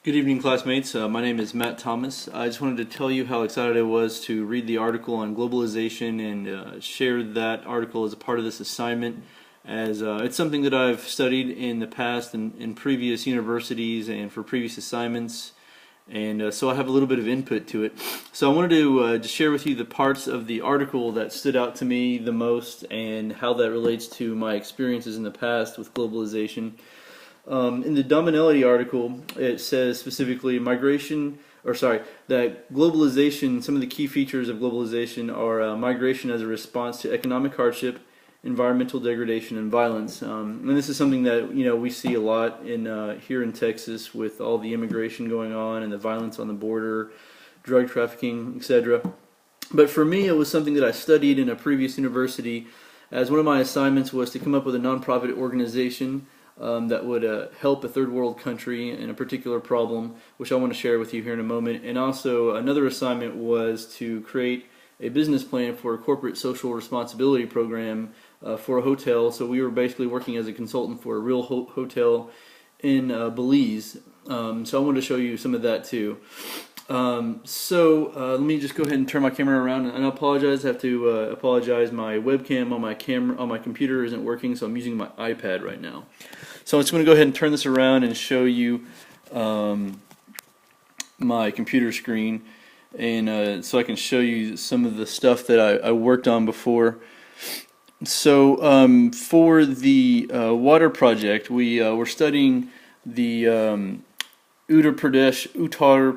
Good evening, classmates. My name is Matt Thomas. I just wanted to tell you how excited I was to read the article on globalization and share that article as a part of this assignment, as it's something that I've studied in the past in previous universities and for previous assignments, and so I have a little bit of input to it. So I wanted to just share with you the parts of the article that stood out to me the most and how that relates to my experiences in the past with globalization. In the Dominelli article, it says specifically that globalization, some of the key features of globalization are migration as a response to economic hardship, environmental degradation, and violence. And this is something that we see a lot in here in Texas with all the immigration going on and the violence on the border, drug trafficking, etc. But for me, it was something that I studied in a previous university, as one of my assignments was to come up with a nonprofit organization that would help a third world country in a particular problem, which I want to share with you here in a moment. And also another assignment was to create a business plan for a corporate social responsibility program for a hotel. So we were basically working as a consultant for a real hotel in Belize. So I wanted to show you some of that too. Let me just go ahead and turn my camera around, and I apologize. I have to apologize. My webcam on my computer isn't working, so I'm using my iPad right now. So I'm just going to go ahead and turn this around and show you my computer screen, and so I can show you some of the stuff that I worked on before. So for the water project, we were studying the Uttar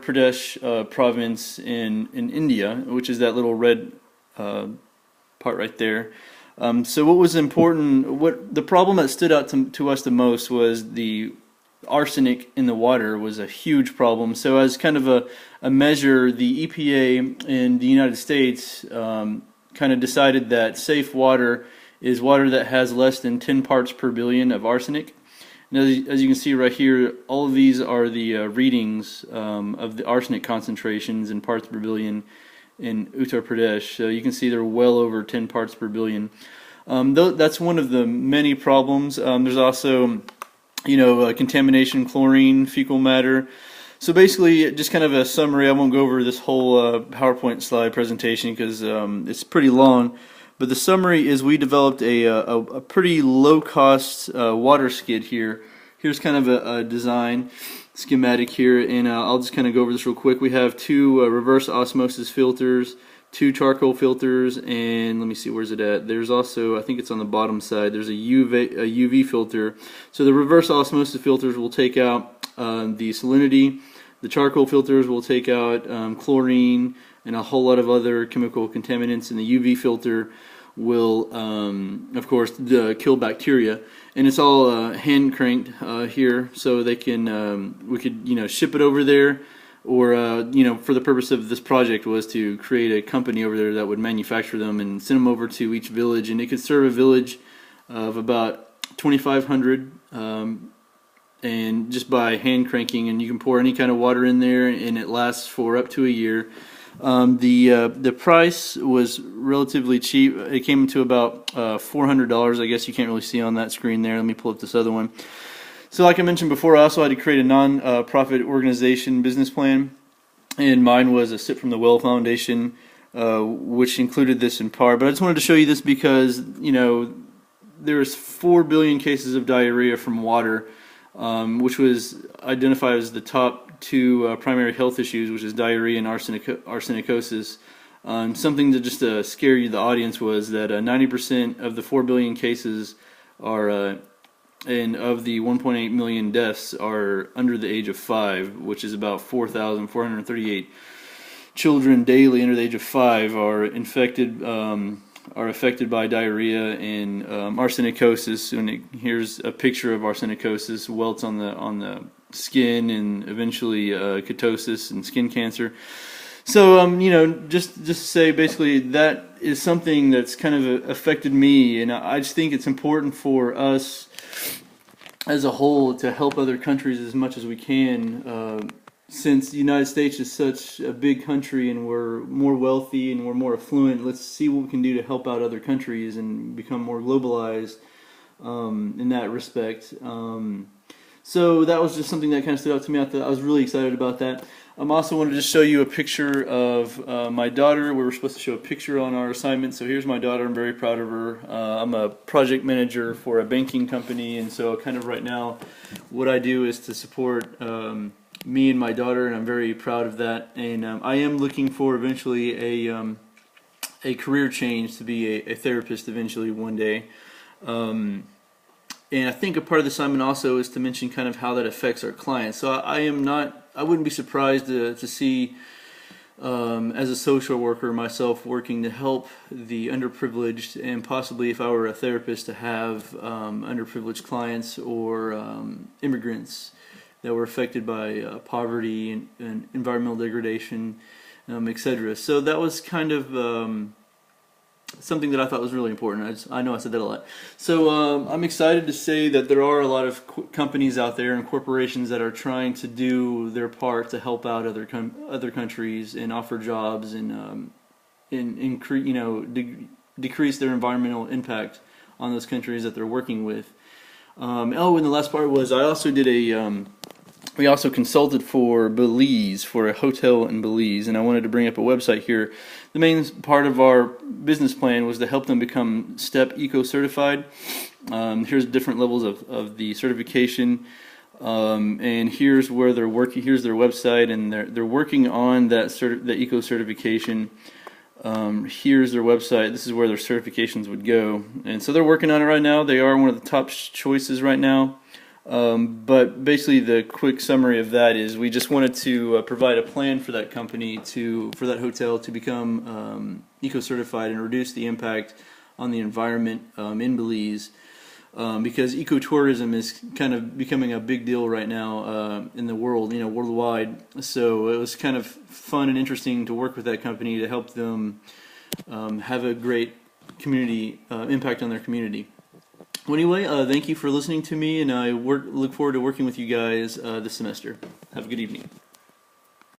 Pradesh province in India, which is that little red part right there. So what was important, what the problem that stood out to us the most was the arsenic in the water was a huge problem. So as kind of a measure, the EPA in the United States kind of decided that safe water is water that has less than 10 parts per billion of arsenic. Now, as you can see right here, all of these are the readings of the arsenic concentrations in parts per billion in Uttar Pradesh. So you can see they're well over 10 parts per billion. That's one of the many problems. There's also, contamination, chlorine, fecal matter. So basically, just kind of a summary. I won't go over this whole PowerPoint slide presentation because it's pretty long. But the summary is we developed a pretty low-cost water skid here. Here's kind of a design schematic here, and I'll just kind of go over this real quick. We have two reverse osmosis filters, two charcoal filters, and let me see, where's it at? There's also, I think it's on the bottom side, there's a UV filter. So the reverse osmosis filters will take out the salinity. The charcoal filters will take out chlorine and a whole lot of other chemical contaminants, and the UV filter will, of course, kill bacteria. And it's all hand cranked here, so they can we could ship it over there, or for the purpose of this project was to create a company over there that would manufacture them and send them over to each village, and it could serve a village of about 2,500. And just by hand cranking, and you can pour any kind of water in there, and it lasts for up to a year. The price was relatively cheap. It came to about $400. I guess you can't really see on that screen there. Let me pull up this other one. So like I mentioned before, I also had to create a non-profit organization business plan, and mine was a Sip from the Well Foundation, which included this in part. But I just wanted to show you this because there's 4 billion cases of diarrhea from water, which was identified as the top two primary health issues, which is diarrhea and arsenicosis. Something to just scare you, the audience, was that 90% of the 4 billion cases are, and of the 1.8 million deaths are under the age of 5, which is about 4,438 children daily under the age of 5 are affected by diarrhea and arsenicosis. And here's a picture of arsenicosis, welts on the skin, and eventually ketosis and skin cancer. So just to say, basically, that is something that's kind of affected me, and I just think it's important for us as a whole to help other countries as much as we can. Since the United States is such a big country and we're more wealthy and we're more affluent, let's see what we can do to help out other countries and become more globalized in that respect. So that was just something that kind of stood out to me. I was really excited about that. Also wanted to show you a picture of my daughter. We were supposed to show a picture on our assignment, so here's my daughter. I'm very proud of her. I'm a project manager for a banking company, and so kind of right now what I do is to support me and my daughter, and I'm very proud of that. And I am looking for eventually a career change to be a therapist eventually one day. And I think a part of the assignment also is to mention kind of how that affects our clients. So I wouldn't be surprised to see, as a social worker myself, working to help the underprivileged, and possibly if I were a therapist, to have underprivileged clients or immigrants that were affected by poverty and environmental degradation, etc. So that was kind of something that I thought was really important. I know I said that a lot. So I'm excited to say that there are a lot of companies out there and corporations that are trying to do their part to help out other countries and offer jobs and decrease their environmental impact on those countries that they're working with. And the last part was I also did we also consulted for Belize, for a hotel in Belize, and I wanted to bring up a website here. The main part of our business plan was to help them become STEP Eco-certified. Here's different levels of the certification, and here's where they're working. Here's their website, and they're working on that eco-certification. Here's their website. This is where their certifications would go, and so they're working on it right now. They are one of the top choices right now. But basically the quick summary of that is we just wanted to provide a plan for that company, for that hotel to become eco-certified and reduce the impact on the environment in Belize, because ecotourism is kind of becoming a big deal right now in the world, worldwide. So it was kind of fun and interesting to work with that company to help them have a great community impact on their community. Well, anyway, thank you for listening to me, and I look forward to working with you guys this semester. Have a good evening.